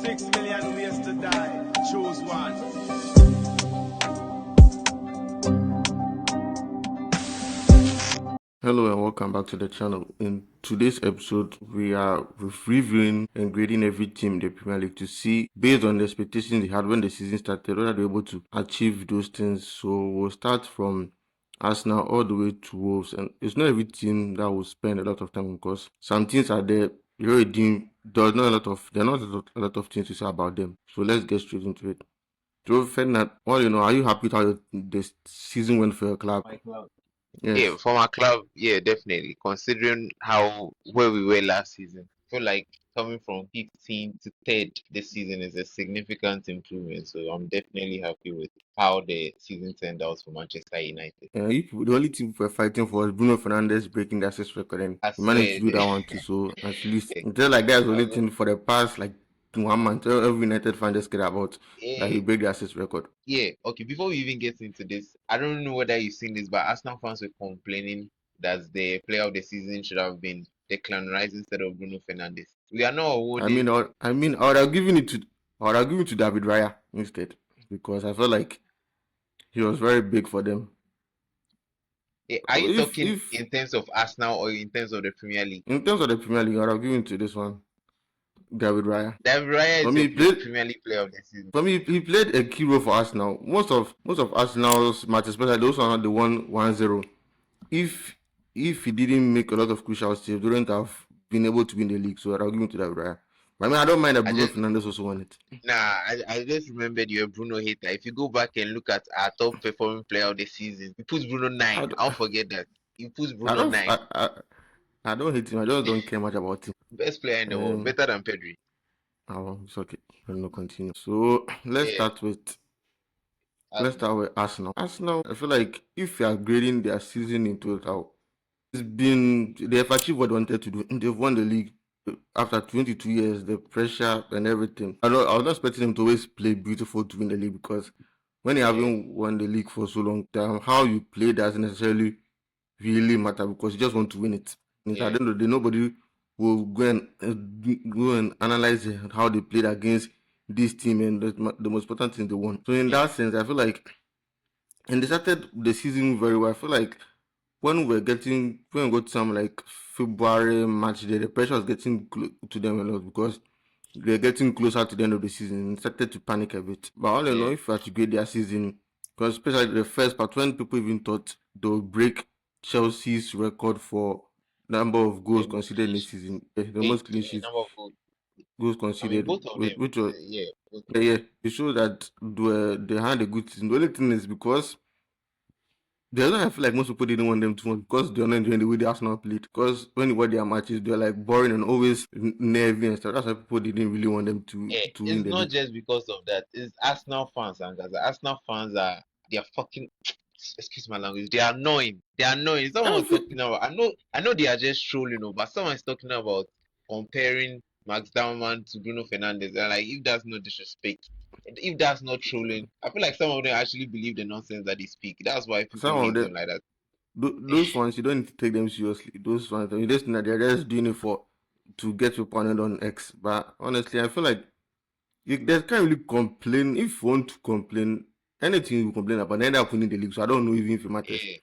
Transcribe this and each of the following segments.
6 million ways to die. Choose one. Hello and welcome back to the channel. In today's episode, we are reviewing and grading every team in the Premier League to see, based on the expectations they had when the season started, whether they're able to achieve those things. So we'll start from Arsenal all the way to Wolves, and it's not every team that will spend a lot of time, because some teams are there. You're a team, there are not a lot of things to say about them. So let's get straight into it. So Ferdinand, are you happy with how the season went for your club? My club. Yes. Yeah, for my club, yeah, definitely. Considering where we were last season, I feel like coming from 15th to 3rd this season is a significant improvement. So I'm definitely happy with how the season turned out for Manchester United. The only team we're fighting for is Bruno Fernandes breaking the assist record, and I we managed to swear, do that one too. So at least just like that's the only thing for the past like 1 month every United fan just care about, that he yeah, break the assist record. yeah. Okay, before we even get into this, I don't know whether you've seen this, but Arsenal fans were complaining that the player of the season should have been Declan Rice instead of Bruno Fernandes. We are not awarding. I would have given it to David Raya instead, because I felt like he was very big for them. Are you talking If in terms of Arsenal or in terms of the Premier League? in terms of the Premier League, I would have given it to this one, David Raya. David Raya For is me, your Premier League player of the season. he played a key role for Arsenal. Most of Arsenal's matches, especially those ones the 1-0. If he didn't make a lot of crucial saves, they wouldn't have been able to win the league. So I'll give him to that, Raya. But I don't mind that I Bruno just Fernandes also won it. I just remembered you're a Bruno hater. If you go back and look at our top performing player of the season, he puts Bruno 9. I don't, I'll forget that. He puts I Bruno don't, 9. I don't hate him. I just don't care much about him. Best player in the world, Um, better than Pedri. it's okay. I'll not continue. So Yeah, let's Arsenal. start with Arsenal. Arsenal, I feel like if you are grading their season in total, they have achieved what they wanted to do. They've won the league after 22 years, the pressure and everything. I was not expecting them to always play beautiful to win the league, because when you Yeah, haven't won the league for so long, how you play doesn't necessarily really matter, because you just want to win it. And at yeah, the end of the day, nobody will go and analyze how they played against this team, and the most important thing they won. So in yeah, that sense, I feel like, and they started the season very well. I feel like when we got to some like February match day, the pressure was getting to them a lot, because they're getting closer to the end of the season and started to panic a bit. But all in all, yeah, if you had to grade their season, because especially the first part, when people even thought they would break Chelsea's record for number of goals the most conceded in clean the sheets. season, the most clean sheets, Number of goals. goals I mean, conceded, both of them. which was Yeah, both of yeah, them. yeah, it shows that they had a good season. The only thing is, because the other, I feel like most people didn't want them to win, because they're not enjoying the way the Arsenal played. Because when you watch their matches, they're like boring and always nervy and stuff. That's why people didn't really want them Yeah, to win it's the not league. just because of that. It's Arsenal fans, and guys, Arsenal fans they're fucking excuse my language. They are annoying. They are annoying. Someone was Every talking about. I know they are just trolling, but someone is talking about comparing Max Dowman to Bruno Fernandes. And like, if that's not disrespect, if that's not trolling, I feel like some of them actually believe the nonsense that they speak. That's why people Some of hate them, them like that. those ones, you don't need to take them seriously. Those ones, you just know they're just doing it for to get your opponent on X. But honestly, I feel like they can't really complain. If you want to complain, anything you complain about, they end up winning the league. So I don't know even if it matters. Yeah,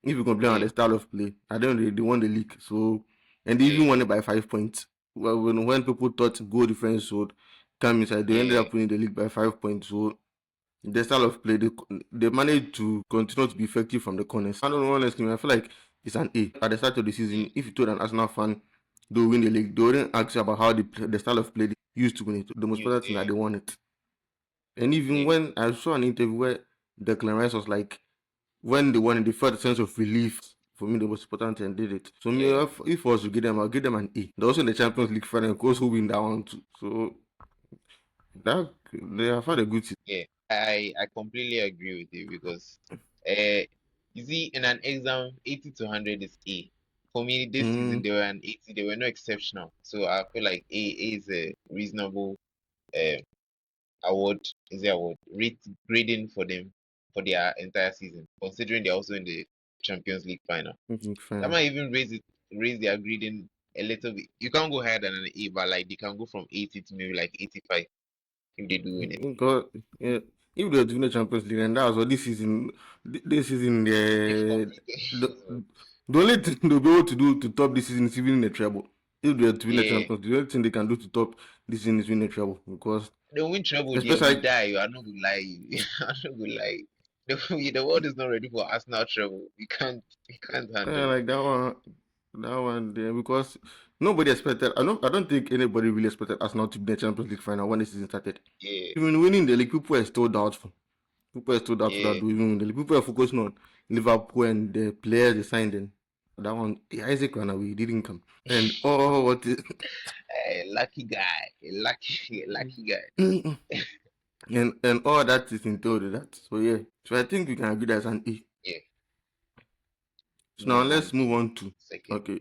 If you complain on yeah, the style of play, I don't know, they won the league. So, and they yeah, even won it by 5 points. Well, when people thought goal difference would come inside, they ended yeah, up winning the league by 5 points. So the style of play, they managed to continue to be effective from the corners. I don't know, honestly, I feel like it's an A. At the start of the yeah, season, if you told an Arsenal fan they'll win the league, they wouldn't ask you about how the style of play they used to win it. The most important thing that yeah, they won it. And even yeah, when I saw an interview where Declan Rice was like, when they won it, they felt a sense of relief. For me, the most important and did it. So me, yeah. if I was to give them, I'll give them an A. They're also in the Champions League final, of course, who win that one too. So that they have had a good season. Yeah, I completely agree with you because uh you see in an exam 80 to 100 is A. For me this season Mm, they were an 80, they were not exceptional. So I feel like A is a reasonable uh, award, is the award rate grading for them for their entire season, considering they're also in the Champions League final. That final. might even raise their grading a little bit. You can't go higher than an A, but like they can go from 80 to maybe like 85. if they do win it. Because yeah, if they were to win the Champions League, and that was what this season, this season, They've the completed. the only thing they'll be able to do to top this season is winning the treble. If they were to win the Yeah, Champions League, the only thing they can do to top this season is win the treble. Because they win trouble, they go especially die. I'm not gonna lie. I'm not gonna lie. The world is not ready for Arsenal trouble. We can't handle it. like that one there, because nobody expected. I don't think anybody really expected Arsenal to be the Champions League final when the season started. Yeah, Even winning the league, people are still doubtful. People are still doubtful that yeah. they will even win the league. People are focusing on Liverpool and the players they signed in. That one, Isaac ran away, he didn't come. And oh, what is Lucky guy, a lucky guy. and all that is into that. So yeah, so I think we can agree that's an E. Yeah, So now move let's on move to on to second. okay,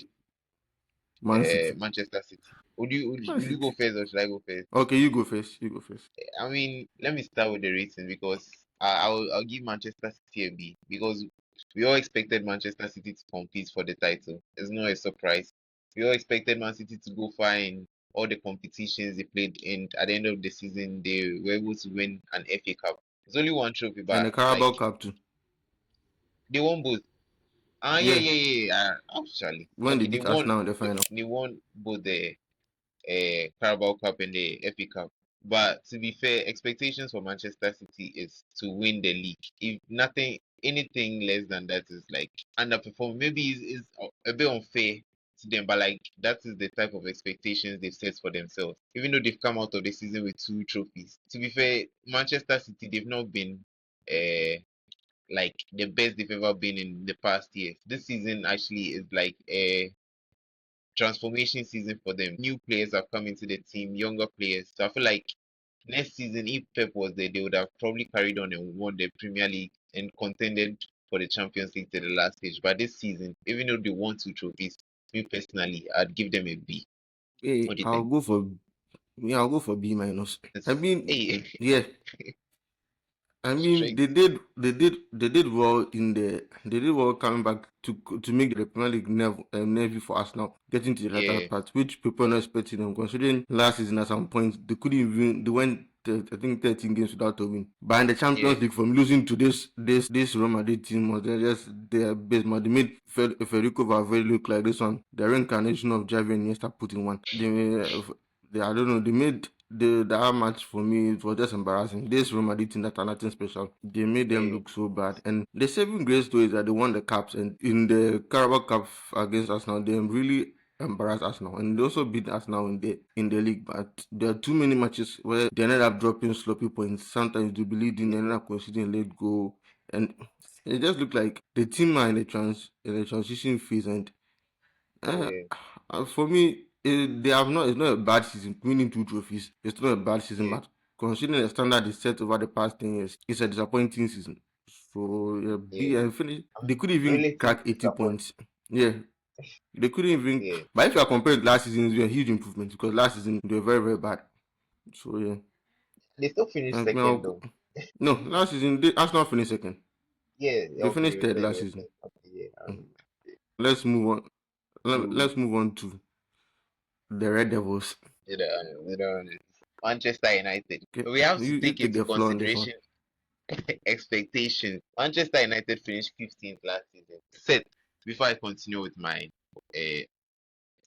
Man City. Manchester City. Man Would you go City. first or should I go first? Okay, you go first. You go first. I mean, let me start with the rating because I'll give Manchester City a B because we all expected Manchester City to compete for the title. It's not a surprise. We all expected Man City to go far in all the competitions they played, and at the end of the season, they were able to win an FA Cup. It's only one trophy, And the but Carabao like Cup too. they won both. Ah, yeah, Yeah, yeah, yeah, yeah. Actually, when they okay, beat Arsenal in the final. they won both the Carabao Cup and the FA Cup. But to be fair, expectations for Manchester City is to win the league. If nothing, anything less than that is like underperforming. Maybe is a bit unfair to them, but like that is the type of expectations they've set for themselves. Even though they've come out of the season with two trophies. To be fair, Manchester City they've not been like the best they've ever been in the past year. This season actually is like a transformation season for them. New players have come into the team, younger players. So I feel like next season, if Pep was there, they would have probably carried on and won the Premier League and contended for the Champions League to the last stage. But this season, even though they won two trophies, me personally, I'd give them a B. Hey, What do you think? I'll go for B minus. I mean, Hey, yeah, I mean, strict. they did well they did well coming back to make the Premier League nervy for us now, getting to the latter Yeah, part, which people are not expecting them, considering last season at some point they couldn't even they went I think 13 games without a win. But in the yeah, Champions League, from losing to this Real Madrid team was just their best man. They made Federico Valverde look like this one, the reincarnation of Javi and Iniesta put in one. I don't know. They made that match for me. It was just embarrassing. This Real Madrid team that are nothing special. They made them yeah, look so bad. And the saving grace though is that they won the cups, and in the Carabao Cup against Arsenal, they really embarrassed Arsenal, and they also beat Arsenal in the league. But there are too many matches where they ended up dropping sloppy points. Sometimes they be leading, they ended up conceding late goal, and it just looked like the team are in a transition phase, and uh, yeah, for me, they have not. It's not a bad season. Winning two trophies, it's not a bad season. yeah. But considering the standard they set over the past 10 years, it's a disappointing season. So yeah, B Yeah. and finish. They could even Relatively crack 80 disappointed. points. Yeah, they couldn't even. Yeah. But if you are comparing last season, it's a huge improvement because last season they were very bad. So yeah, They still finished second I'll though. no, last season they Arsenal finished second. Yeah, They okay, finished they were third third, they last were season. third. Okay, yeah, I Mm. remember. Let's move on. To Let's move on to the Red Devils. the Manchester United. Okay, We have to you take take into the floor on this one. consideration expectations. Manchester United finished 15th last season. Set before I continue with my uh,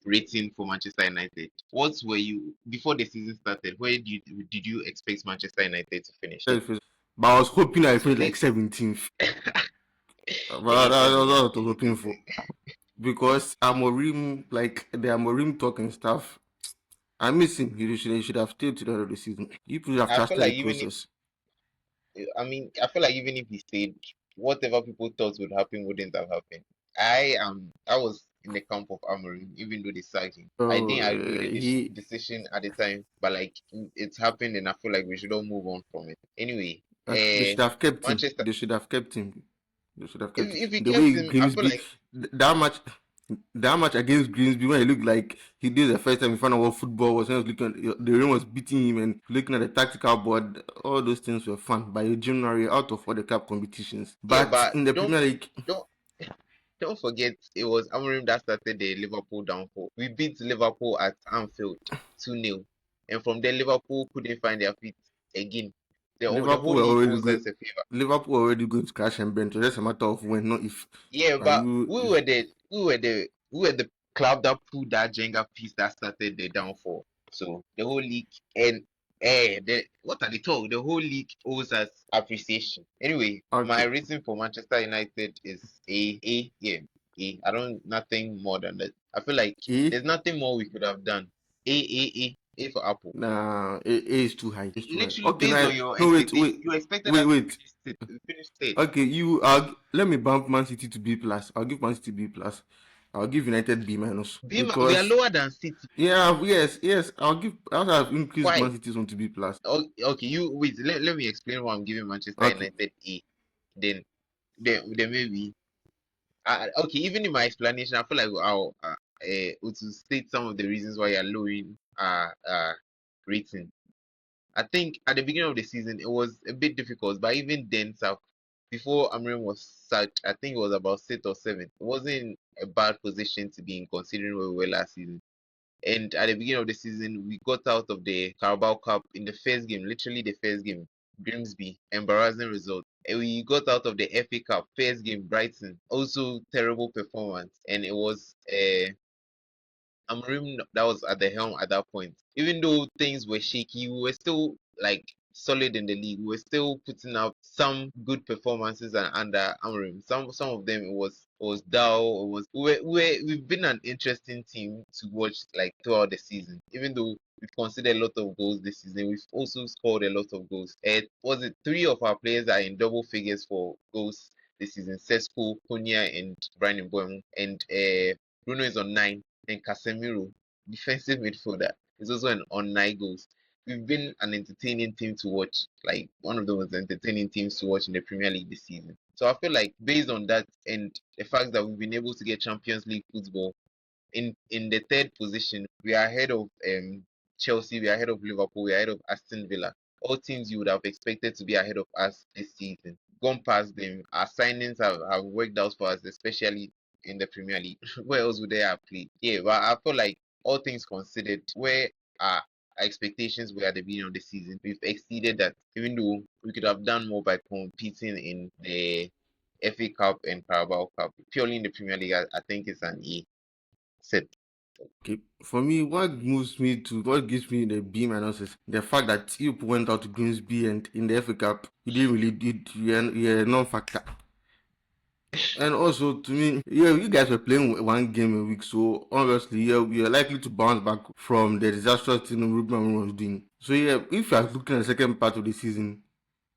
rating for Manchester United. What were you before the season started? Where did you expect Manchester United to finish? But I was hoping I So finished like let's 17th. But hey, that's what I seven. was hoping for. Because Amorim, like the Amorim talk and stuff, I miss him. He should have stayed to the end of the season. You should have I feel trusted the like even if process. I feel like even if he stayed, whatever people thought would happen wouldn't have happened. I was in the camp of Amorim, even though they sacked him. I So didn't agree with the he decision at the time, but like it's happened, and I feel like we should all move on from it. Anyway, they should have kept him. Manchester. They should have kept him. They should have kept him. If he The kept way him, I feel Grimsby, like that match, that match against Grimsby, when he looked like he did the first time in front of what football was, when he was looking, the rain was beating him and looking at the tactical board. All those things were fun by January out of all the cup competitions. yeah, But but in the Premier League, don't don't forget it was Amorim that started the Liverpool downfall. We beat Liverpool at Anfield 2-0, and from there Liverpool couldn't find their feet. again. The Liverpool whole were league already owes going. us a favor. Liverpool were already going to crash and burn. So just a matter of when, not if. Yeah, And but you, we were the club that pulled that Jenga piece that started the downfall. So the whole league and what are they talking? The whole league owes us appreciation. Anyway, my okay. reason for Manchester United is A, yeah, A. I don't nothing more than that. I feel like A, there's nothing more we could have done. A for Apple. nah, A is too high. It's too high. Literally Okay, based now on your no expectation, you expected us to wait. finish third. Okay, you let me bump Man City to B plus. I'll give Man City B plus. I'll give United B minus We are because lower than City. yeah, yes. I'll have increased Why? Man City's one to B plus. Okay, you wait. Let me explain why I'm giving Manchester Okay, United A. Then, then maybe. Okay, even in my explanation, I feel like I'll to state some of the reasons why you're lowering rating. I think at the beginning of the season it was a bit difficult, but even then, so before Amrin was sacked, I think it was about 6 or 7. It wasn't a bad position to be in considering where we were last season. And at the beginning of the season, we got out of the Carabao Cup in the first game, literally the first game, Grimsby, embarrassing result. And we got out of the FA Cup, first game, Brighton, also terrible performance. And it was Amorim that was at the helm at that point. Even though things were shaky, we were still like solid in the league. We were still putting up some good performances under Amorim. Some of them it was dull. It was we've been an interesting team to watch like throughout the season. Even though we've conceded a lot of goals this season, we've also scored a lot of goals. Was it 3 of our players are in double figures for goals this season? Sesko, Konya, and Brian Mbeumo, and Bruno is on 9 and Casemiro, defensive midfielder, is also on 9 goals. We've been an entertaining team to watch, like one of the most entertaining teams to watch in the Premier League this season. So I feel like based on that and the fact that we've been able to get Champions League football in the third position, we are ahead of Chelsea, we are ahead of Liverpool, we are ahead of Aston Villa. All teams you would have expected to be ahead of us this season. Gone past them. Our signings have worked out for us, especially in the Premier League. Where else would they have played? Yeah, but I feel like all things considered, where our expectations were at the beginning of the season, we've exceeded that. Even though we could have done more by competing in the FA Cup and Carabao Cup, purely in the Premier League, I think it's an A. Set. okay. For me, what gives me the B minus is the fact that you went out to Grimsby and in the FA Cup, you didn't really did you're a non-factor. And also to me, yeah, you guys were playing one game a week, so obviously, yeah, we are likely to bounce back from the disastrous thing Ruben was doing. So yeah, if you are looking at the second part of the season,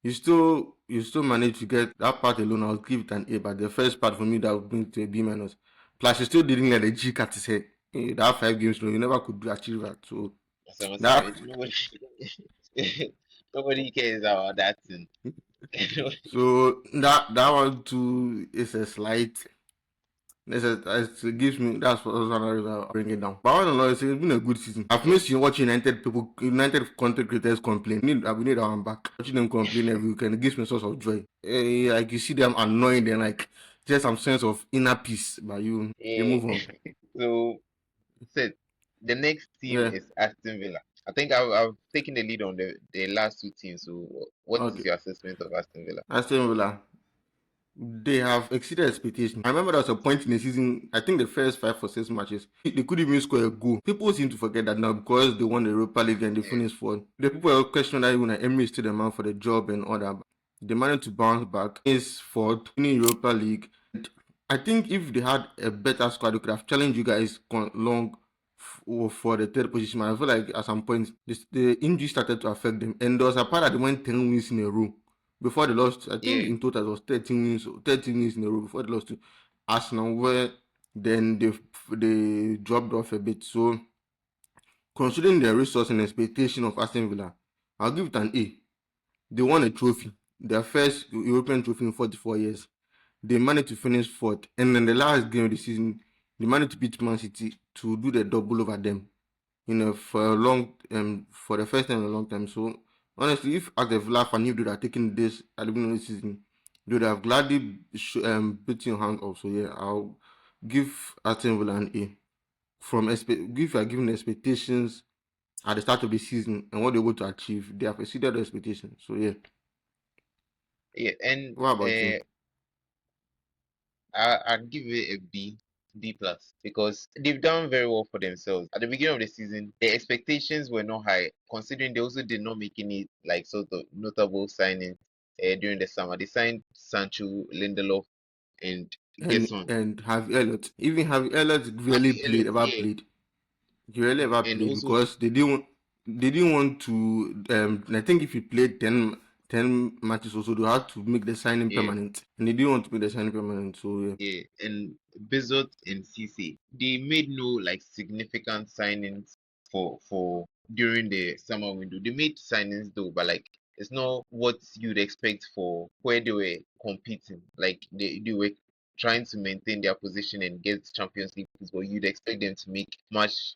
you still managed to get that part alone. I'll give it an A, but the first part for me that would bring it to a B minus. Plus, you still didn't let the G cut his head. That 5 games, you never could achieve that. So As I'm that saying, nobody, nobody cares about that thing. that one too is a slight. It gives me that's what another reason I bring it down. But all in all, it's been a good season. I've missed you watching United content creators complain. We need our back. Watching them complain every weekend, it gives me a source of joy. Like you see them annoying and like just some sense of inner peace. But you Yeah. move on. So, said the next team Yeah. is Aston Villa. I think I've taken the lead on the last 2 teams. So, what is Okay. your assessment of Aston Villa? Aston Villa. They have exceeded expectations. I remember there was a point in the season, I think the first 5 or 6 matches, they couldn't even score a goal. People seem to forget that now because they won the Europa League and they Yeah. finished fourth. The people are questioning that even Emery is still the man for the job and all that. They managed to bounce back. Is for winning Europa League. I think if they had a better squad, they could have challenged you guys long for the third position. I feel like at some point the injury started to affect them, and there was a part that they went 10 wins in a row before they lost. I think Yeah. in total it was 13 wins in a row before they lost to Arsenal, where then they dropped off a bit. So considering the resource and expectation of Aston Villa, I'll give it an A. They won a trophy, their first European trophy in 44 years. They managed to finish fourth, and then the last game of the season, they managed to beat Man City to do the double over them. For the first time in a long time. So honestly, if as a Villa fan, if they had taken this at the beginning of the season, they would have gladly beaten your hand off. So yeah, I'll give Aston Villa an A. If you are given expectations at the start of the season and what they're able to achieve, they have exceeded their expectations. So yeah. Yeah, and What about you? I'd give it a B plus, because they've done very well for themselves. At the beginning of the season, the expectations were not high, considering they also did not make any like sort of notable signings during the summer. They signed Sancho, Lindelof, and Gerson. And Harvey Elliott. Even Harvey Elliott really Harvey played, Elliott, ever yeah, played. He really ever and played also because they didn't want to I think if he played 10 matches also they had to make the signing yeah, permanent. And they didn't want to make the signing permanent. So yeah. yeah, and Bezos and CC. They made no like significant signings for during the summer window. They made signings though, but like it's not what you'd expect for where they were competing. Like they were trying to maintain their position and get Champions League football. You'd expect them to make much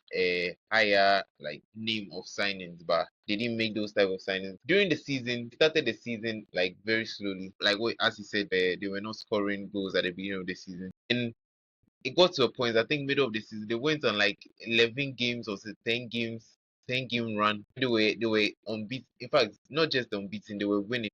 higher like name of signings, but they didn't make those type of signings during the season. Started the season like very slowly, like what as you said, they were not scoring goals at the beginning of the season, and it got to a point. I think middle of the season they went on like 11 games or 10 games, 10 game run. They were unbeaten. In fact, not just unbeaten, they were winning.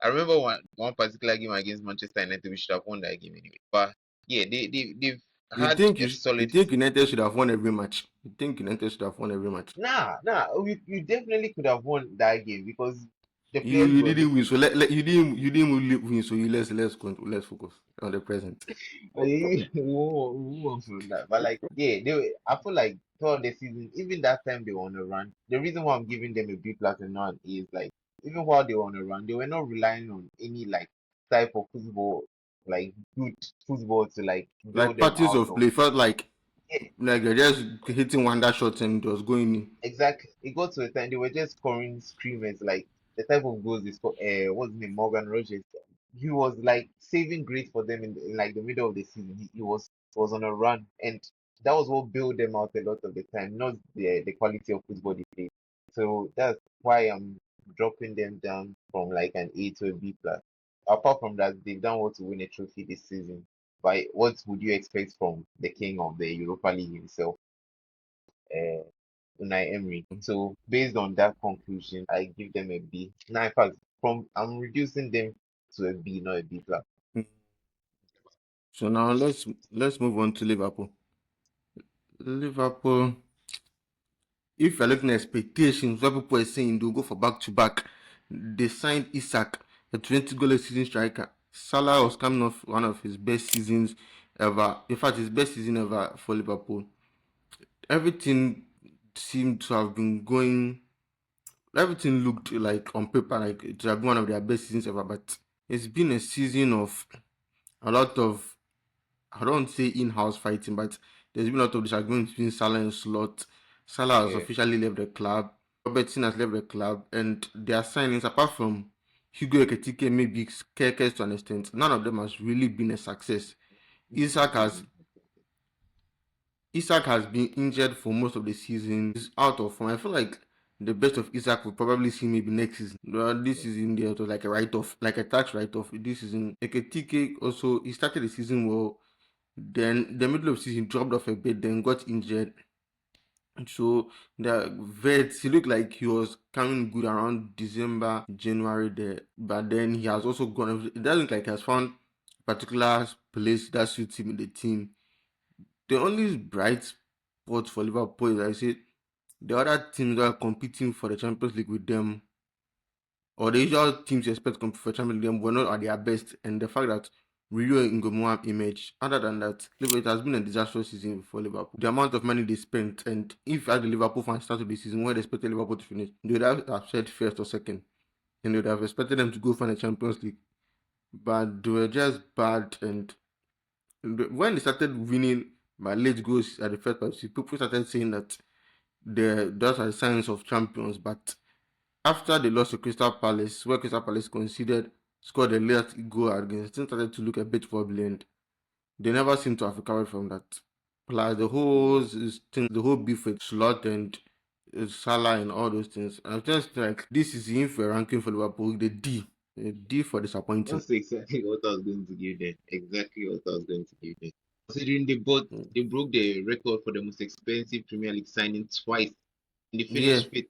I remember one particular game against Manchester United. We should have won that game anyway. But yeah, they've had a You solid. think United should have won every match? You think United should have won every match? Nah. You definitely could have won that game because the players You were didn't win, looking. so you didn't really win, so let's focus on the present. We move on from that. But like, yeah, I feel like throughout the season, even that time they were on a run. The reason why I'm giving them a B plus and not is like, even while they were on a run, they were not relying on any like type of football, like good football to like build Like them parties out of of. play felt Yeah, like they're just hitting wonder shots and it was going in. exactly. It got to a time they were just scoring screamers, like the type of goals they score. What's his name? Morgan Rogers. He was like saving great for them in like the middle of the season. He was on a run, and that was what built them out a lot of the time, not the quality of football they played. So that's why I'm dropping them down from like an A to a B plus. Apart from that, they've done well to win a trophy this season. But what would you expect from the king of the Europa League himself? uh, Unai Emery. So based on that conclusion, I give them a B. Now, in fact, from I'm reducing them to a B, not a B plus. So now let's move on to Liverpool. Liverpool, if you're looking at expectations, what people are saying they'll go for back to back. They signed Isak, a 20 goal a season striker. Salah was coming off one of his best seasons ever. In fact, his best season ever for Liverpool. Everything seemed to have been going. Everything looked like on paper like it would have been one of their best seasons ever. But it's been a season of a lot of, I don't say in-house fighting, but there's been a lot of disagreement between Salah and Slot. Salah has Yeah. officially left the club. Robertson has left the club, and their signings, apart from Hugo Ekitike, maybe Kekes to an extent, none of them has really been a success. Isak has Isak has been injured for most of the season. He's out of form. I feel like the best of Isak will probably see maybe next season. Well, this season there was like a write-off, like a tax write-off. This season, Ekitike also he started the season well. Then the middle of the season dropped off a bit, then got injured. So the vets, he looked like he was coming good around December, January there. But then he has also gone. It doesn't look like he has found a particular place that suits him in the team. The only bright spot for Liverpool is I say the other teams that are competing for the Champions League with them, or the usual teams you expect to compete for Champions League, were not at their best, and the fact that Rio and Ngomoa image. Other than that, it has been a disastrous season for Liverpool. The amount of money they spent, and if as the Liverpool fans started the season where they expected Liverpool to finish, they would have said first or second, and they would have expected them to go for the Champions League. But they were just bad, and when they started winning by late goals at the first part, people started saying that those are signs of champions. But after they lost to Crystal Palace, where Crystal Palace scored a late goal against, things started to look a bit wobbly, and they never seem to have recovered from that. Plus the whole beef with Slot and Salah and all those things. I just like this is the for ranking for Liverpool, a D for disappointing. That's exactly what I was going to give them. Exactly what I was going to give them. Considering they broke the record for the most expensive Premier League signing twice and they Yeah, finished fifth.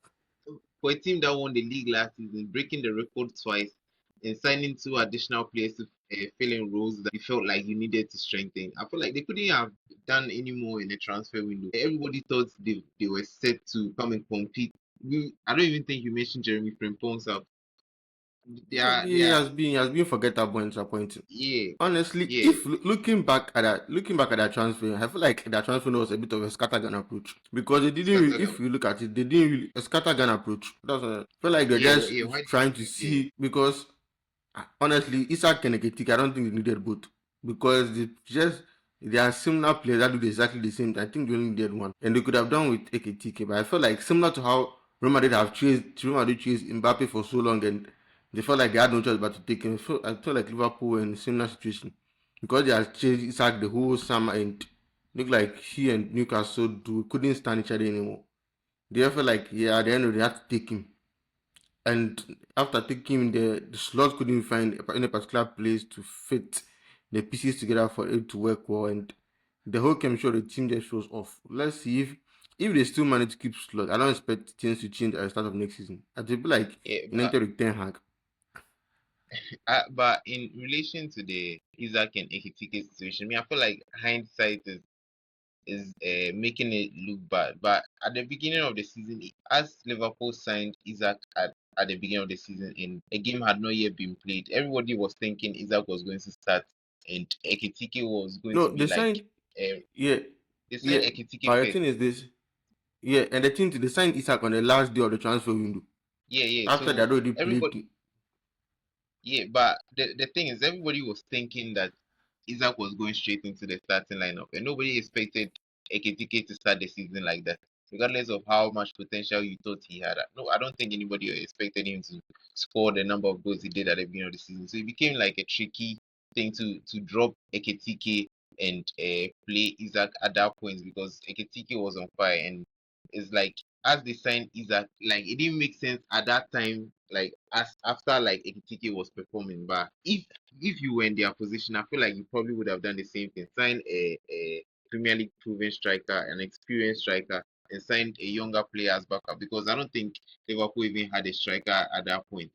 For a team that won the league last season, breaking the record twice, and signing two additional players to fill in roles that you felt like you needed to strengthen. I feel like they couldn't have done any more in the transfer window. Everybody thought they were set to come and compete. I don't even think you mentioned Jeremy Frimpong's out. yeah, They are, he has been forgettable and disappointing. yeah, Honestly, yeah, if looking back at that transfer, I feel like that transfer was a bit of a scattergun approach because they didn't. If scattergun. you look at it, they didn't really a scattergun approach. That's what I feel like they're Yeah, just yeah. Why did trying you to think? Yeah, see because honestly, Isak and Eketik, I don't think they needed both because they are similar players that do exactly the same. I think they only needed one, and they could have done with Eketik. But I felt like similar to how Real Madrid chased Mbappe for so long, and they felt like they had no choice but to take him. I felt like Liverpool were in a similar situation because they had chased Isak the whole summer, and looked like he and Newcastle couldn't stand each other anymore. They felt like yeah, at the end of the day, they had to take him. And after taking him, the slot couldn't find any particular place to fit the pieces together for it to work well. And the whole chemistry of the team just shows off. Let's see if they still manage to keep slot. I don't expect things to change at the start of next season. It will be like yeah. United with Ten Hag. But in relation to the Isaac and Ekitike situation, I mean, I feel like hindsight is making it look bad. But at the beginning of the season, as Liverpool signed Isaac at the beginning of the season, and a game had not yet been played, everybody was thinking Isaac was going to start and Ekitike was going No, to they be like, signed uh, yeah, they yeah. signed Ekitike But the first. thing is this, yeah, and the thing they signed Isak on the last day of the transfer window. Yeah, yeah. After they So had already everybody, played. yeah, but the thing is, everybody was thinking that Isaac was going straight into the starting lineup, and nobody expected Ekitike to start the season like that, regardless of how much potential you thought he had. No, I don't think anybody expected him to score the number of goals he did at the beginning of the season. So it became like a tricky thing to drop Ekitike and play Isaac at that point because Ekitike was on fire, and it's like as they signed Isaac, like it didn't make sense at that time. Like as after like Ekitike was performing, but if you were in their position, I feel like you probably would have done the same thing. Sign a Premier League proven striker, an experienced striker, and signed a younger player as backup because I don't think Liverpool even had a striker at that point.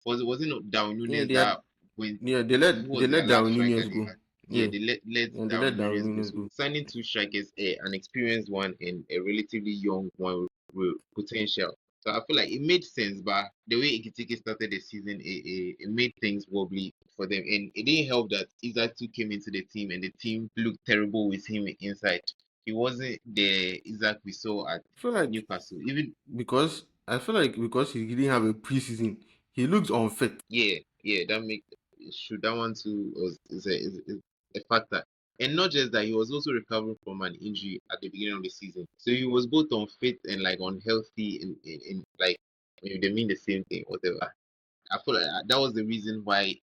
Was it not Darwin Yeah, Nunes they had that went? yeah, Who they was their let last Darwin striker Nunez they go. had? Yeah, Yeah, they let and they let Darwin Darwin Nunes go. Nunez So go. signing two strikers, an experienced one and a relatively young one with potential. So I feel like it made sense, but the way Ikitike started the season, it made things wobbly for them. And it didn't help that Isaac too came into the team and the team looked terrible with him inside. He wasn't the Isaac we saw at I feel like Newcastle. Even because he didn't have a preseason, he looks unfit. yeah, yeah, that one too is a factor. And not just that, he was also recovering from an injury at the beginning of the season. So he was both unfit and like unhealthy in like they mean the same thing, whatever. I feel like that was the reason why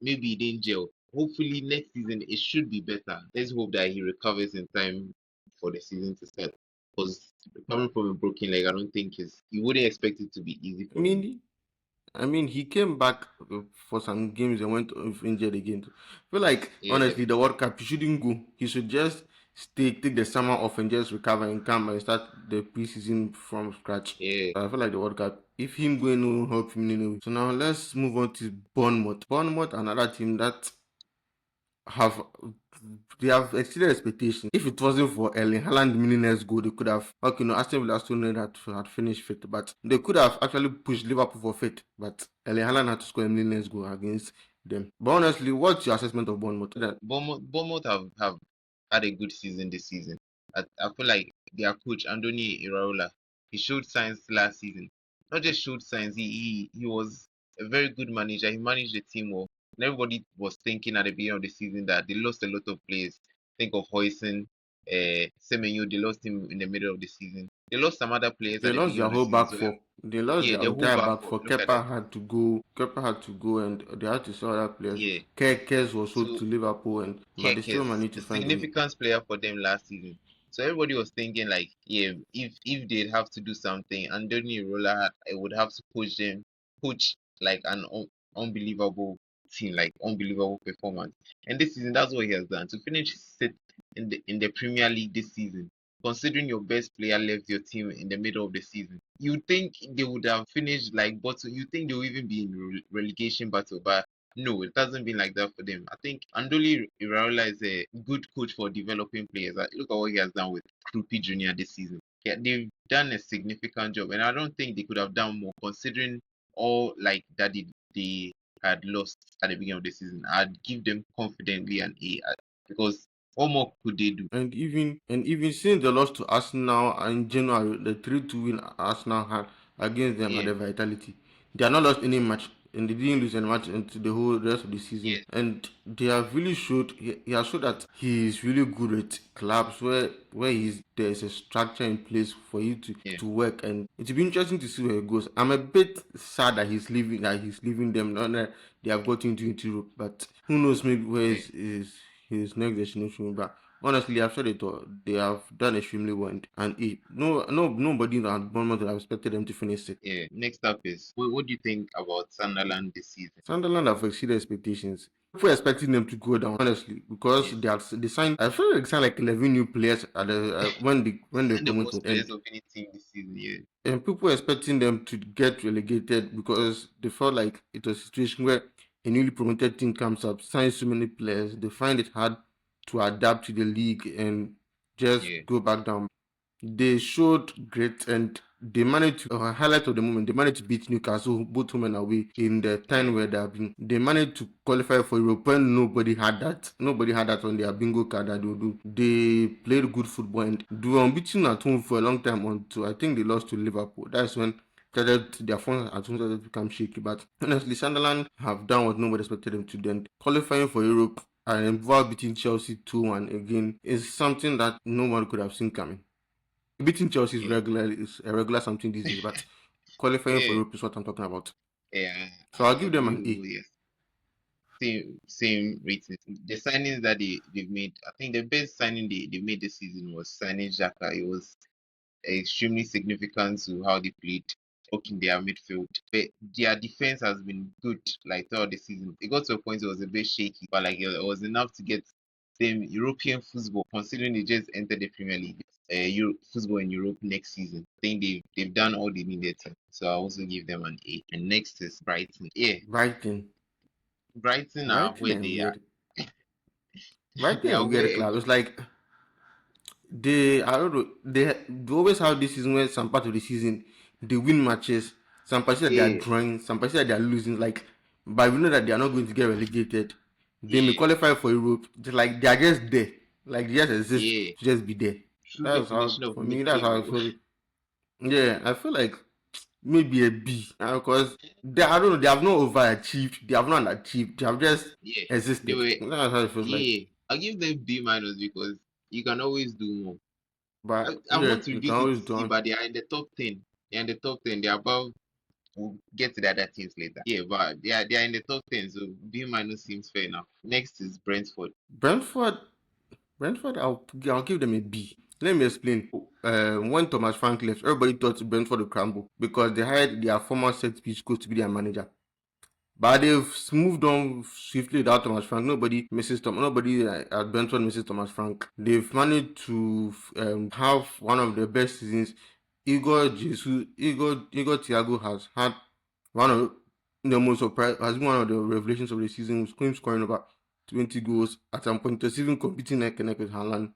maybe he didn't gel. Hopefully next season it should be better. Let's hope that he recovers in time for the season to start. Because coming from a broken leg, I don't think you wouldn't expect it to be easy I for him. mean, he came back for some games and went off injured again. I feel like Yeah, honestly, the World Cup he shouldn't go. He should just take the summer off and just recover and come and start the preseason from scratch. yeah. I feel like the World Cup, if him going to help him anyway. So now let's move on to Bournemouth. Bournemouth, another team that have they have exceeded expectations. If it wasn't for Erling Haaland meaningless goal, they could have okay, no, Aston Villa still had finished fifth, but they could have actually pushed Liverpool for fifth. But Erling Haaland had to score a meaningless goal against them. But honestly, what's your assessment of Bournemouth? Bournemouth have had a good season this season. I feel like their coach Andoni Iraola, he showed signs last season. Not just showed signs, he was a very good manager. He managed the team well. And everybody was thinking at the beginning of the season that they lost a lot of players. Think of Hoyson, Semenyo, they lost him in the middle of the season. They lost some other players They at the lost beginning their of the whole season. back So four. They lost yeah, their the whole entire back back four. four. Look at that. Kepa had to go, and they had to sell other players. Yeah. Kers was sold So to Liverpool, and but they still Kekes, managed to a find a way. significant player for them last season. So everybody was thinking like, yeah, if they'd have to do something, Anthony Rolla would have to coach like an unbelievable team, like unbelievable performance. And this season, that's what he has done to finish sixth in the Premier League this season considering your best player left your team in the middle of the season. You think they would have finished like bottom? You think they will even be in relegation battle? But no, it hasn't been like that for them. I think Andoli Iraola is a good coach for developing players. Look at what he has done with Krupi Jr. this season. Yeah, they've done a significant job, and I don't think they could have done more considering all like that they had lost at the beginning of the season. I'd give them confidently an A because what more could they do? And even since they lost to Arsenal in January, the 3-2 win Arsenal had against them at Yeah, the Vitality, they have not lost any match, and they didn't lose any match into the whole rest of the season. yeah, And they have really showed he has showed that he is really good at clubs where there's a structure in place for you to yeah, to work, and it will be interesting to see where it goes. I'm a bit sad that he's leaving them. Not that they have got into Europe, but who knows, maybe where yeah. his next destination will be. But honestly, I've said it all. They have done extremely well, and nobody at Bournemouth would have expected them to finish it. Yeah. Next up is what do you think about Sunderland this season? Sunderland have exceeded expectations. People were expecting them to go down, honestly, Yeah. because they signed. I feel like they signed like 11 new players at the when the And the promoted most players end, of any team this season, yeah. and people were expecting them to get relegated because they felt like it was a situation where a newly promoted team comes up, signs so many players, they find it hard to adapt to the league and just Yeah. go back down. They showed great, and they managed to highlight of the moment. They managed to beat Newcastle both home and away in the Yeah. time where they have been. They managed to qualify for Europe when nobody had that. Nobody had that on their bingo card that they would do. They played good football and they were unbeaten at home for a long time until I think they lost to Liverpool. That's when their form at home started to become shaky. But honestly, Sunderland have done what nobody expected them to do. And qualifying for Europe and while beating Chelsea 2-1 again is something that no one could have seen coming. Beating Chelsea Yeah. is a regular something these days, but qualifying for Yeah. Europe is what I'm talking about. Yeah. So I'll I give them agree an with A. you, yes. Same rating. The signings that they've made, I think the best signing they made this season was signing Xhaka. It was extremely significant to how they played in their midfield. But their defense has been good like throughout the season. It got to a point it was a bit shaky, but like it was enough to get them European football, considering they just entered the Premier League. Football in Europe next season. I think they've done all they needed to. So I also give them an A. And next is Brighton. Yeah, Brighton. Brighton are Brighton where and they are. weird. Brighton They are and weird where club. It's like I don't know, they always have this season where some part of the season they win matches, some parties that they are yeah, drawing, some parties that they are losing. Like, but we know that they are not going to get relegated. They may yeah, qualify for Europe. Just like they are just there. Like they just exist yeah. to just be there. True That's how definition of for me. That's how I mid-table. feel. Yeah, I feel like maybe a B because I don't know, they have not overachieved, they have not underachieved, they have just Yeah, they existed. were. That's how it feels like. Yeah, I'll give them B minus because you can always do more. But I yeah, want to you can reduce it always to do C, on. but they are in the top 10. They're in the top 10. They're above. We'll get to the other teams later. Yeah, but they are in the top 10, so B minus seems fair enough. Next is Brentford. Brentford, Brentford, I'll give them a B. Let me explain. When Thomas Frank left, everybody thought Brentford would crumble because they hired their former set piece coach to be their manager. But they've moved on swiftly without Thomas Frank. Nobody at Brentford misses Thomas Frank. They've managed to have one of the best seasons. Igor Thiago has had one of the most surprise, has been one of the revelations of the season, with him scoring over 20 goals at some point. Just even competing neck and neck with Haaland.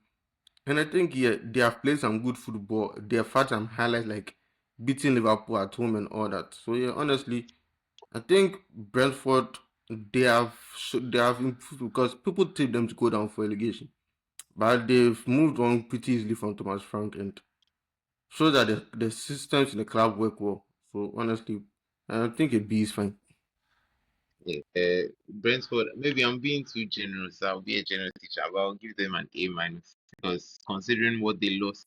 And I think yeah, they have played some good football. They have had some highlights like beating Liverpool at home and all that. So yeah, honestly, I think Brentford they have improved because people take them to go down for relegation, but they've moved on pretty easily from Thomas Frank and show that the systems in the club work well. So honestly, I think a B is fine. Yeah, Brentford. Maybe I'm being too generous. I'll be a generous teacher, but I'll give them an A minus because considering what they lost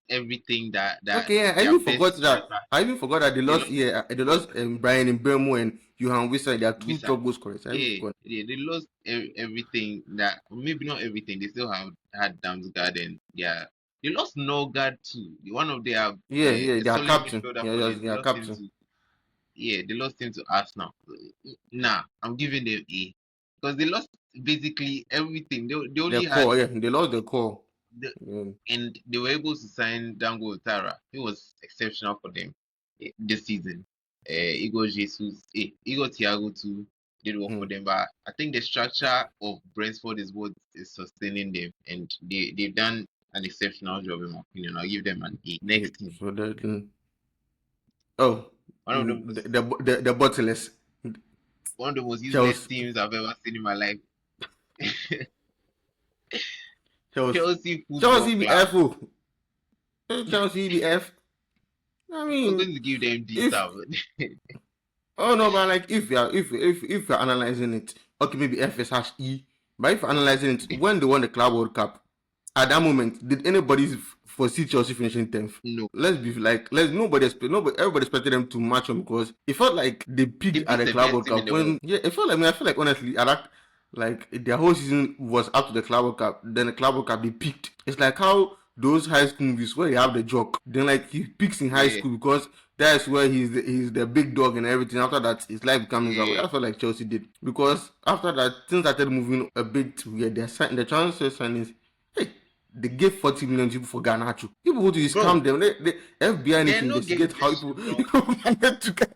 everything that Okay, yeah, their best striker. I even forgot that they They lost. lost Yeah, they lost Brian in Bermo and Johan Wissa. They are two Visa. top goal scorers. I even Yeah, forgot. yeah, they lost everything that maybe not everything. They still have had Damsgaard and yeah, they lost Norgard too. One of their Yeah, yeah, a they are solid captain. midfielder Yeah, for yes, them. they They are lost him captain. to they lost him to Arsenal. Nah, I'm giving them A because they lost basically everything. They The only had core, yeah, they lost the core. And they were able to sign Dango Otara. It was exceptional for them this season. Igor Jesus, Igor Thiago too did work for them, but I think the structure of Brentford is what is sustaining them, and they've done an exceptional job in my opinion. I'll give them an A. Next team. So that One of the most the bottleless one of the most useless Chelsea. teams I've ever seen in my life. Chelsea. Chelsea Football Chelsea Club. Chelsea BF. I I'm mean, going to give them D if star. oh no, but like if you're analyzing it, okay, maybe FSHE. But if you're analyzing it, when they won the Club World Cup, at that moment, did anybody foresee Chelsea finishing 10th? No. Nobody everybody expected them to match them because it felt like they peaked at the Club World Cup it felt like I feel like honestly at that, like their whole season was up to the Club World Cup. Then the Club World Cup they peaked. It's like how those high school movies where you have the jock, then like he peaks in high school because that's where he's the big dog and everything. After that, his life becomes I felt like Chelsea did because after that things started moving a bit weird. The transfer signings, they gave 40 million people for Garnacho. People go to scam them. The FBI needs to investigate how people managed to get.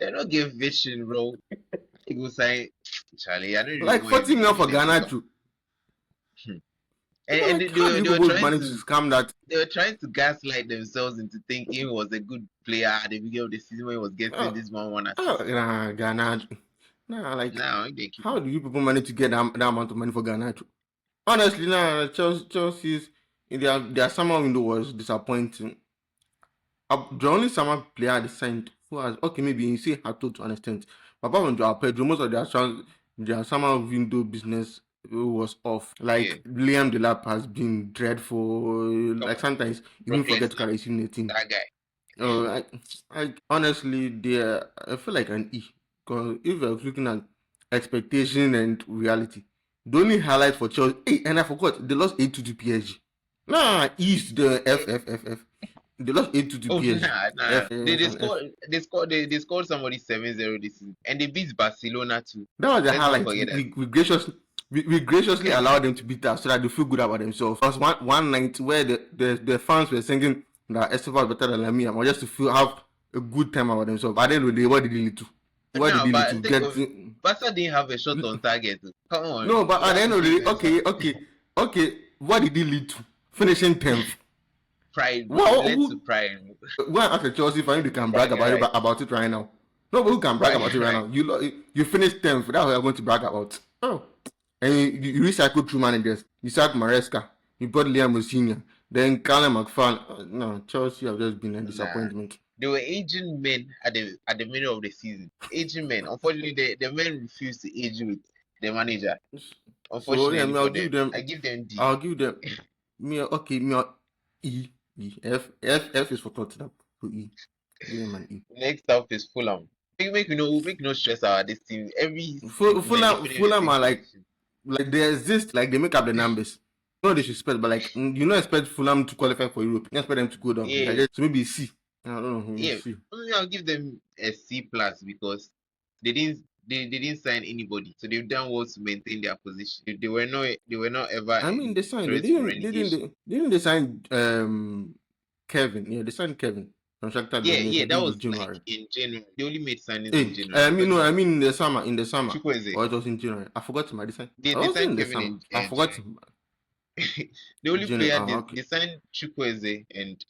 They don't give vision, bro. They go say, Charlie, I don't like 40 million for Garnacho. And like, they were trying to scam that. They were trying to gaslight themselves into thinking he was a good player at the beginning of the season when he was getting this one assist. Garnacho. Like now how do you people manage to get that amount of money for Garnacho? Honestly, Chelsea's their summer window was disappointing. The only summer player they signed who has maybe you say Hato to an extent, but apart from Joao Pedro, most of their summer window business was off. Like Liam Delap has been dreadful. Like sometimes you even forget to carry his team. That guy. I honestly, I feel like an E because if you're looking at expectation and reality, the only highlight for Chelsea, and I forgot they lost 8-2 to PSG. East the F. They lost 8-2 to PSG. They scored somebody 7-0 this season, and they beat Barcelona too. That was the highlight. We graciously allowed them to beat us so that they feel good about themselves. There was one night where the fans were singing that Esteban was better than Lamia, or just to have a good time about themselves. But then what did they lead to? Barca didn't have a shot on target. Come on. No, but at the end of the day, okay. What did it lead to? Finishing 10th. Pride. Pride. Go and ask the Chelsea fan if they can brag about it right now. No, but who can brag about it right now? You finished 10th. That's what you're going to brag about. And you recycled through managers. You sacked Maresca. You brought Liam Senior. Then Callum McFarlane. No, Chelsea have just been a disappointment. They were aging men at the middle of the season. Aging men. Unfortunately, the men refused to age with the manager. Unfortunately, I'll give them. I give them D. I'll give them. E. F is for Tottenham. So E. Give them an E. Next up is Fulham. Make no stress out this team. Fulham are like they exist, like they make up the numbers. No disrespect, but like you don't expect Fulham to qualify for Europe. You expect them to go down. So maybe C. I don't know. C. I'll give them a C plus because they didn't sign anybody, so they've done well to maintain their position. They were not ever. I mean, they signed. Didn't they sign Kevin? Yeah, they signed Kevin. That was January. Like in January. They only made signings in January. I mean in the summer. Chukwueze. Or it was in January. I forgot my design. They signed Kevin I forgot. The only player they signed Chukwueze and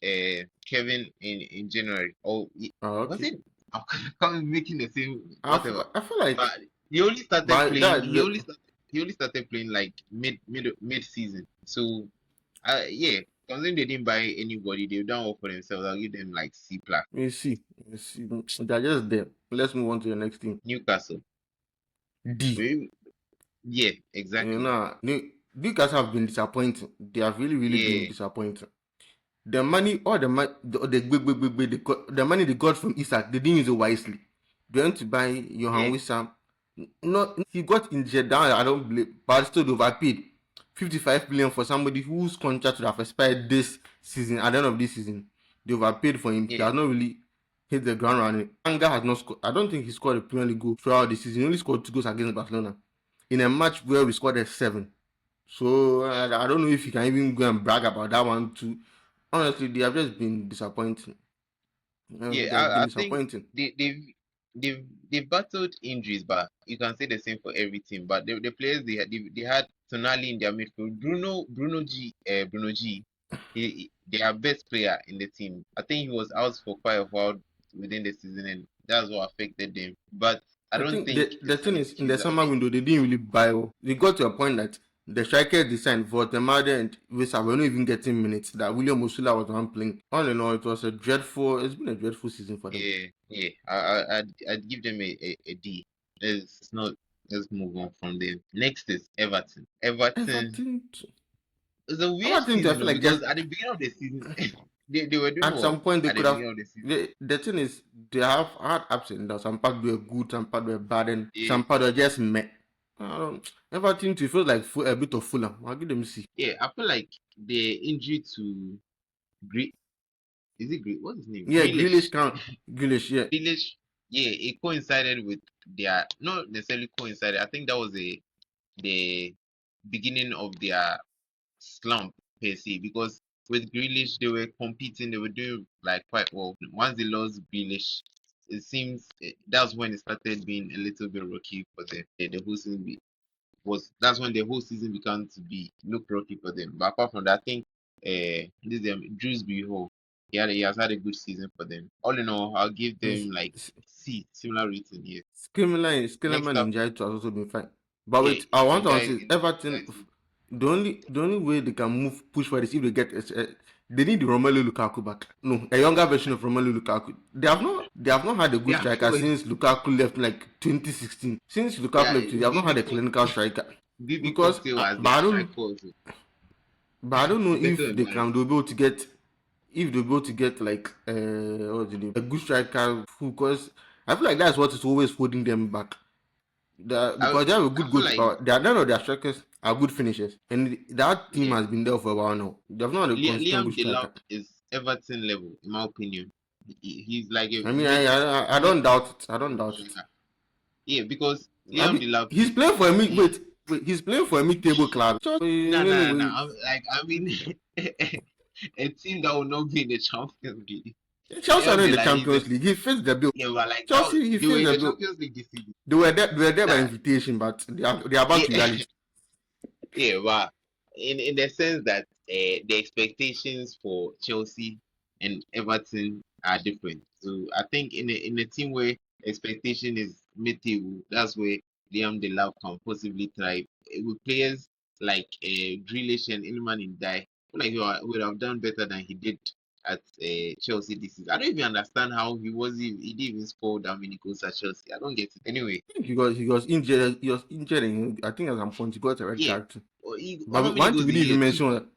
Kevin in January. Was it? I'm making the same. Whatever. I feel like he only started playing. He only started playing like mid season. So, considering they didn't buy anybody, they've done well for themselves. I'll give them like C plus. You see, they're just there. Let's move on to the next team. Newcastle. D. Yeah, exactly. Newcastle have been disappointing. They have really been disappointing. The money, the money they got from Isak, they didn't use it wisely. They went to buy Johan Wissam. No, he got injured down. I don't believe, but still they overpaid 55 million for somebody whose contract would have expired this season. At the end of this season, they overpaid for him. He has not really hit the ground running. Anga has not scored. I don't think he scored a Premier League goal throughout the season. He only scored 2 goals against Barcelona in a match where we scored a 7. So I don't know if you can even go and brag about that one too. Honestly, they have just been disappointing. Yeah, They have been I think disappointing. they've battled injuries, but you can say the same for every team. But the players they had Tonali in their midfield, Bruno G, their best player in the team. I think he was out for quite a while within the season, and that's what affected them. But I I don't think think the it's thing an is in the excuse. I summer mean, window they didn't really buy well. They got to a point that the strikers decided for Temade and Wisa were not even getting minutes. That William Osula was the one playing. All in all, it was a dreadful. It's been a dreadful season for them. yeah. I'd give them a D. It's not. Let's move on from them. Next is Everton. Everton. Everton, It's a weird Everton, I season feel though, like just because at the beginning of the season, they were doing at well some point they at the could have. beginning of the season. The thing is they have had ups and downs. Some part were good, some part were bad, and Yeah, some part were just meh. Everton too feels like a bit of Fulham. I'll give them C. yeah. I feel like the injury to Great is it Great? What's his name? Yeah, Grealish. Grealish count. Grealish, yeah. Grealish. Yeah, it coincided with their not necessarily coincided. I think that was the beginning of their slump per se, because with Grealish they were competing, they were doing like quite well. Once they lost Grealish, it seems that's when it started being a little bit rocky for them. The whole season was that's when the whole season began to be look rocky for them. But apart from that, I think this Drewsbury Hall, he has had a good season for them. All in all, I'll give them like C, similar rating here. Next Skillerman up, in Jai has also been fine. But yeah, wait, I want to say Everton. Injai The only way they can push for this if they get they need Romelu Lukaku back. No, a younger version of Romelu Lukaku. They have not had a they good are striker forward. since Lukaku left like 2016. Since Lukaku Yeah, left, they have not had a clinical striker. BB Because Cocktail as but their I don't striker also. know Beto if and Barry. they'll be able to get like what's the name, a good striker who, because I feel like that's what is always holding them back. Because they have a I good feel like goalkeeper. None of their strikers are good finishers, and that team yeah, has been there for a while now. They've not had a consistent Liam good striker. Delap is Everton level, in my opinion. He's like a I mean, mid I mid don't doubt it. I don't doubt it. striker. Yeah, because I Liam mean, Delap he's playing for a mid. he Wait, he's playing for a mid-table club. no. Anyway, I mean a team that will not be in the Champions League. Chelsea are Liam not in the Delap is a Champions League. He fits the bill. yeah, but like that Chelsea, he they were fits in the the bill. Champions League this season. They were there by Nah, invitation, but they are back to yeah, reality. yeah, but in the sense that the expectations for Chelsea and Everton are different. So I think in a team where expectation is mid-table, that's where Liam Delap can possibly thrive. With players like Grealish and Ilman in Die, like would have done better than he did at Chelsea this season. I don't even understand how he didn't even score that many goals at Chelsea. I don't get it. Anyway, I think he was injured. He was injured, and I think at some point he got a red yeah. card too. How But many one thing goals we did didn't he even get? Two. mention,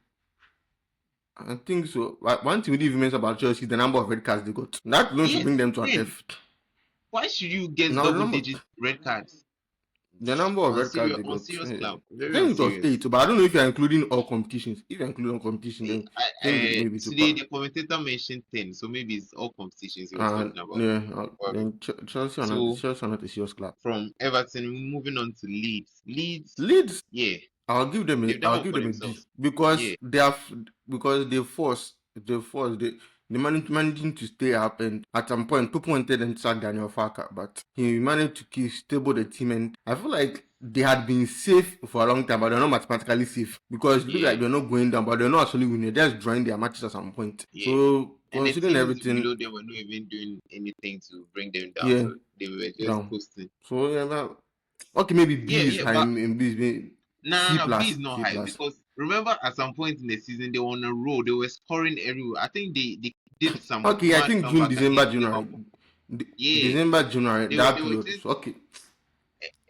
I think so. One thing we didn't even mention about Chelsea is the number of red cards they got. That alone should Yes, bring them to an man. F. Why should you get Now the double number, digit red cards the number of red cards they on got. serious club? I Very think it was unserious. 8, but I don't know if you're including all competitions. If you're including all competitions, then I think maybe Today super. the commentator mentioned 10, so maybe it's all competitions he was And talking about. yeah, Probably. then So Chelsea are not a serious club. from Everton, moving on to Leeds. Leeds, Leeds, yeah, I'll give them a they've done I'll well give for them a B themselves. because Yeah, they managing to stay up, and at some point people wanted them to sack Daniel Farker, but he managed to keep stable the team, and I feel like they had been safe for a long time, but they're not mathematically safe because it looks yeah, like they're not going down, but they're not actually winning. They're just drawing their matches at some point. yeah. So And the considering teams everything, below them were not even doing anything to bring them down, yeah, so they were just down. coasting. So yeah, well, okay, maybe Yeah, B is yeah, high, but in B is C no, B plus, is not C high plus. because remember at some point in the season they were on a roll. They were scoring everywhere. I think they did some Okay, I mad think June, comeback December, against January. Liverpool. Yeah, December, January, they that were period. just So, okay,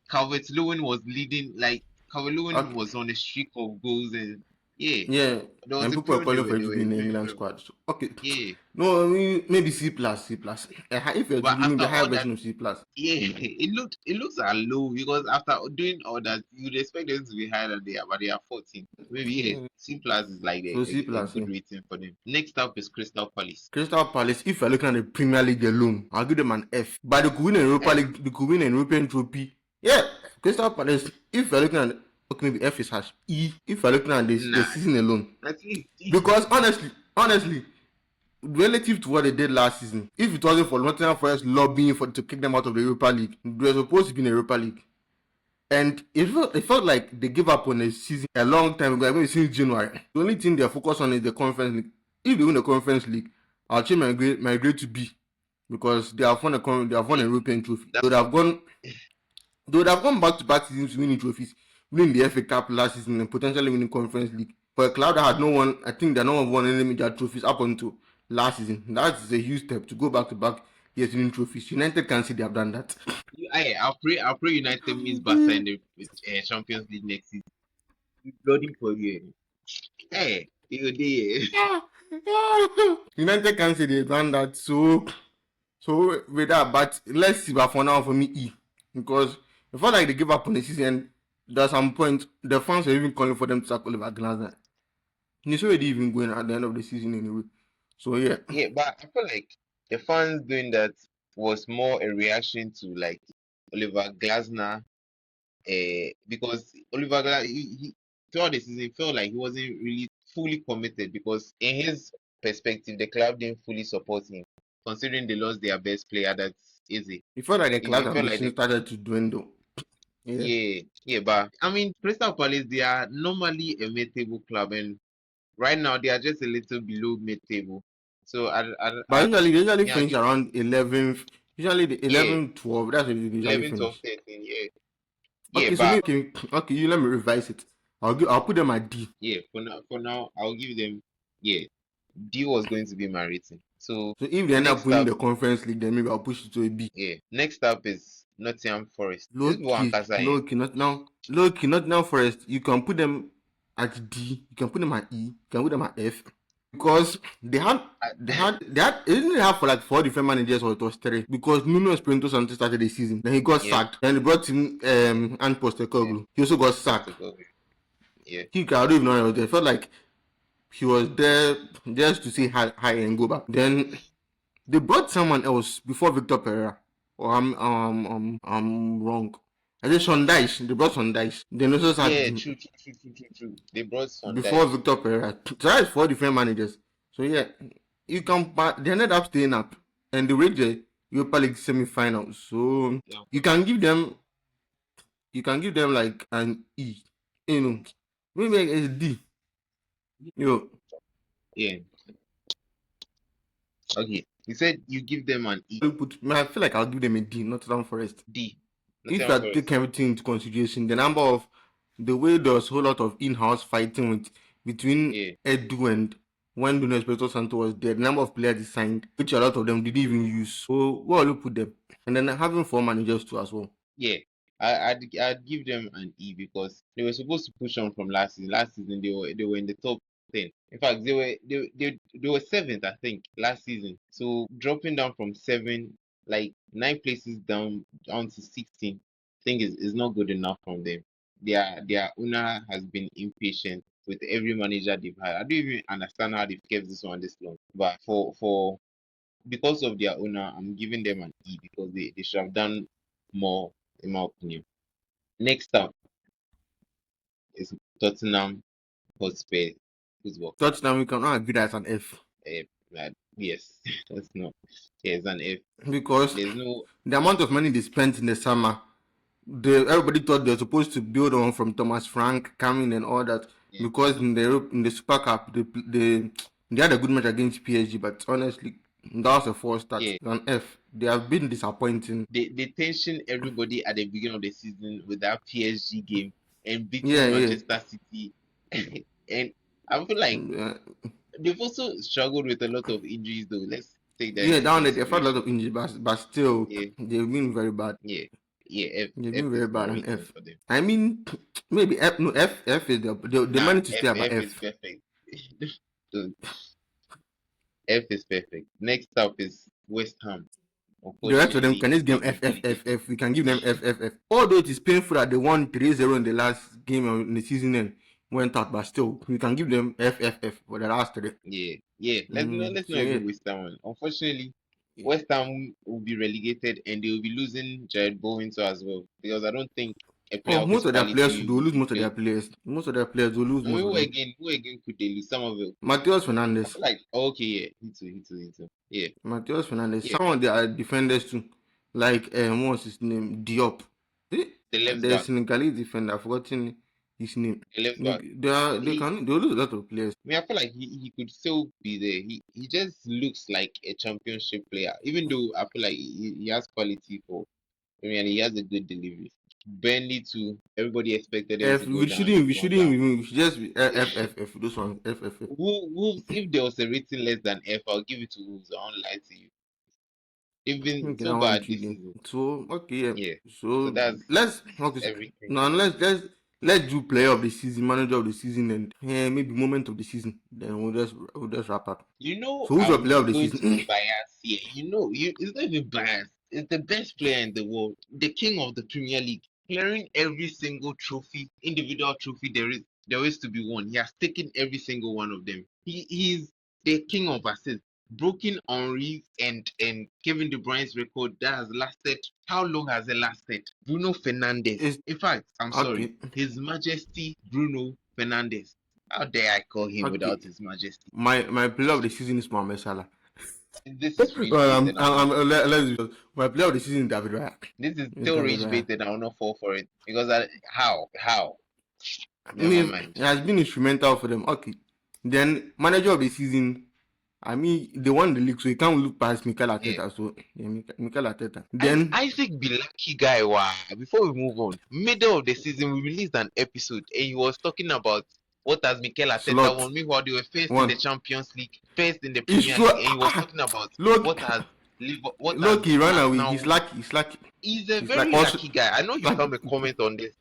Calvert Lewin was leading, like Calvert Lewin okay, was on a streak of goals, and yeah, yeah. there was And a people are period calling for him they to were be in the doing England very well. squad. So, okay, Yeah, no, I mean maybe C plus, C plus. If you're to but give me after the higher all that, version of C plus. yeah, it looks a low because after doing all that, you'd expect them to be higher than they are, but they are 14. Maybe yeah, C plus is like So C a plus, good yeah. rating for them. Next up is Crystal Palace. Crystal Palace, if you're looking at the Premier League alone, I'll give them an F. But they could win an Europa F. League, they could win an European trophy. Yeah, Crystal Palace, if you're looking at Okay, maybe F is harsh. E, if you're looking at this the Nah, season alone. at least Because honestly, relative to what they did last season, if it wasn't for Nottingham Forest lobbying to kick them out of the Europa League, they were supposed to be in the Europa League. And it felt like they gave up on the season a long time ago, maybe since January. The only thing they're focused on is the Conference League. If they win the Conference League, I'll change my grade to B because they have won a yeah. European trophy. That, They would have gone back-to-back seasons winning trophies, winning the FA Cup last season and potentially winning Conference League. For a club that had no one, I think that no one won any major trophies up until last season. That's a huge step to go back-to-back years winning trophies. United can see they have done that. I'll pray United miss Barca in the Champions League next season. Bloody for you. Hey, you did. United can say they've done that. So with that, but let's see. But for now, for me, E, because it felt like they gave up on the season. At some point, the fans were even calling for them to sack Oliver Glasner. He's already even going at the end of the season anyway. So yeah, Yeah, but I feel like the fans doing that was more a reaction to like Oliver Glasner, because Oliver Glasner he throughout the season felt like he wasn't really fully committed because in his perspective the club didn't fully support him, considering they lost their best player. That's easy. it felt like the He club felt like ambition started to dwindle. Yeah, yeah, but I mean Crystal Palace they are normally a mid-table club and right now they are just a little below mid-table. So but usually they usually yeah, finish around 11th. Usually the yeah, 11, 12. That's when they usually 11, 12, finish. 13, yeah. Yeah, Okay, so but maybe okay, you let me revise it. I'll put them at D. yeah, for now, I'll give them, yeah, D was going to be my rating. So So if they end up next winning up, the Conference League, then maybe I'll push it to a B. yeah, next up is Nottingham Forest. Low This one, key, Kasa, low key, not now. Low key, not now. Forest. You can put them at D. You can put them at E. You can put them at F. Because they didn't have for like 4 different managers or it was 3. Because Nuno Espirito Santos started the season. Then he got yeah, sacked. Then they brought in Ange yeah, Postecoglou. He also got sacked. Portugal, yeah, I don't even know. It felt like he was there just to say hi and go back. Then they brought someone else before Victor Pereira. Or I'm wrong. I said Sean Dyche. They brought Sean Dyche. They also yeah, sacked true. They brought before Sondage. Victor Pereira. So that's 4 different managers. So yeah, you can. They ended up staying up, and they reached the Europa League semi-finals. So Yeah, you can give them, like an E. You know, maybe a D. You yeah. Okay, you said you give them an E, I feel like I'll give them a D. Nottingham Forest. D. If you Nottingham take Forest. everything into consideration, the way there was a whole lot of in-house fighting between Yeah, Edu and when Nuno Espirito Santo was there, the number of players he signed, which a lot of them didn't even use. So where will you put them? And then having 4 managers too as well. yeah. I'd give them an E because they were supposed to push on from last season. Last season they were in the top 10. In fact, they were seventh, I think, last season. So dropping down from seven, like 9 places down to 16, I think is not good enough from them. Their owner has been impatient with every manager they've had. I don't even understand how they've kept this one this long. But for because of their owner, I'm giving them an E because they should have done more, in my opinion. Next up is Tottenham Hotspur Football Club. Touchdown, we cannot agree that's an F. Yes, that's not. Yeah, it's an F. Because There's no. the amount of money they spent in the summer, everybody thought they were supposed to build on from Thomas Frank coming and all that. Yeah, Because in the Super Cup, they had a good match against PSG, but honestly, that was a false start. yeah. An F. They have been disappointing. They tension everybody at the beginning of the season with that PSG game and Yeah, beating yeah. Manchester City, and I feel like Yeah, they've also struggled with a lot of injuries, though. Let's take that yeah, into down there they've had a lot consideration. of injuries, but still, Yeah, they've been very bad. yeah, yeah. They've F been is very my bad. An rating F. for them. I mean, maybe F. No, F is the Nah, money to stay about F is F. perfect. So, F is perfect. Next up is West Ham. The rest of them Unfortunately, can just give them they've F, been F, F, relegated. F. We can give them F, F, F. Although it is painful that they won 3-0 in the last game in the season and went out, but still, we can give them F, F, F for the last 3. Yeah, yeah. Let's not So yeah, even waste that one. Unfortunately, yeah. West Ham will be relegated and they will be losing Jared Bowen too as well because I don't think a player Oh, of his most of their players quality will lose. will Most of their just. players. Most of their players will lose. I mean, Most of them. who again could they lose? Some of it. Mateus I Fernandes. feel like okay, yeah, he too. Yeah, Mateus Fernandes. yeah. Some of their defenders too, like what's his name? Diop. Eh? The left The back, Senegalese defender. I've forgotten his name. the left back. They He, they will lose a lot of players. I mean, I feel like he could still be there. He just looks like a championship player, even though I feel like he has quality for. I mean, and he has a good delivery. Burnley too. Everybody expected them to F go down. They've we gone shouldn't down. even we should just be F those ones F. Wolves, if there was a rating less than F, I'll give it to Wolves. I won't lie to you. They've been Okay, so that one bad this intriguing. season. So okay, yeah. Yeah. So So that's let's okay. everything. Now let's do player of the season, manager of the season, and maybe moment of the season. Then we'll just wrap up. You know, So who's your player I'm of the going to be season? biased here. It's not even biased. It's the best player in the world, the king of the Premier League, clearing every single trophy, individual trophy there is to be won. He has taken every single one of them. He's the king of assists, broken Henri's and Kevin De Bruyne's record that has lasted. How long has it lasted? Bruno Fernandes. It's In fact, I'm sorry, okay. His Majesty Bruno Fernandes. How dare I call him Okay. without His Majesty? My player of the season is Mohamed Salah. This is rage Well, baited. I will not. my player of the season is David Raya. This is It's still David rage Raya. baited. I will not fall for it because how? I Never mean, mind. he has been instrumental for them. Okay. Then manager of the season. I mean, they won the league, so you can't look past Mikel Yeah. Arteta. So yeah, Mikel Arteta. Then Isaac be lucky guy. Wow. Before we move on, middle of the season we released an episode and he was talking about what has Mikel Arteta slot won. Meanwhile, they were first in the one. Champions League, first in the It's Premier true. League, and he was talking about Look, what has look, he ran away. Arsenal He's won. lucky. He's lucky. He's a He's like very also lucky guy. I know you like can't comment on this.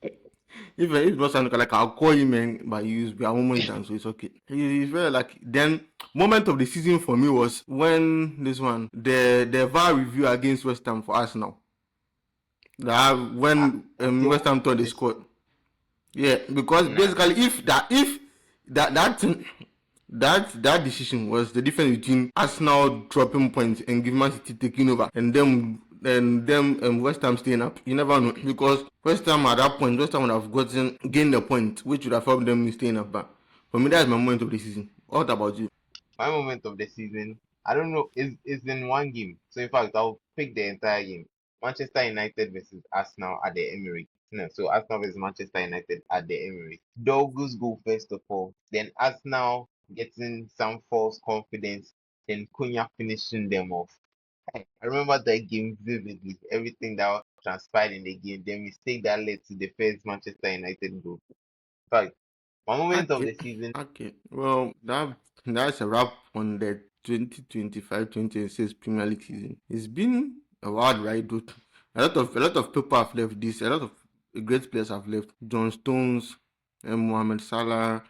if not sound like I'll call him and but he used a moment and so it's okay. He's very lucky. Then moment of the season for me was when this one the VAR review against West Ham for Arsenal. That when West Ham thought they scored. Yeah, because Nah. basically if that thing that decision was the difference between Arsenal dropping points and giving Man City taking over and them West Ham staying up. You never know because West Ham at that point West Ham would have gained the point which would have helped them staying up. But for me that's my moment of the season. What about you? My moment of the season, I don't know, is in one game. So in fact, I'll pick the entire game. Manchester United versus Arsenal at the Emirates. No, so Arsenal versus Manchester United at the Emirates. Dogus go first of all, then Arsenal getting some false confidence, then Cunha finishing them off. I remember that game vividly. Everything that transpired in the game, the mistake that led to the first Manchester United goal. In fact, my moment of Okay. the season, Okay. Well, that's a wrap on the 2025-2026 Premier League season. It's been a wild ride, dude. A lot of people have left this. A lot of great players have left. John Stones, Mohamed Salah,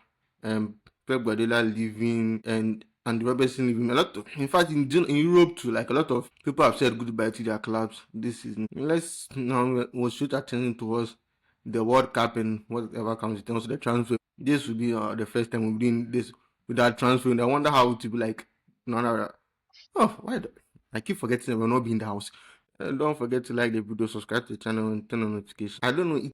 Pep Guardiola leaving, and Robertson leaving. A lot of, in fact, in Europe too, like a lot of people have said goodbye to their clubs this season. Let's now we'll switch attention towards the World Cup and whatever comes in terms of the transfer. This will be the first time we're doing this without transferring. I wonder how it will be like. No. Oh, why? I keep forgetting that we're not be in the house. Don't forget to like the video, subscribe to the channel, and turn on notifications. I don't know.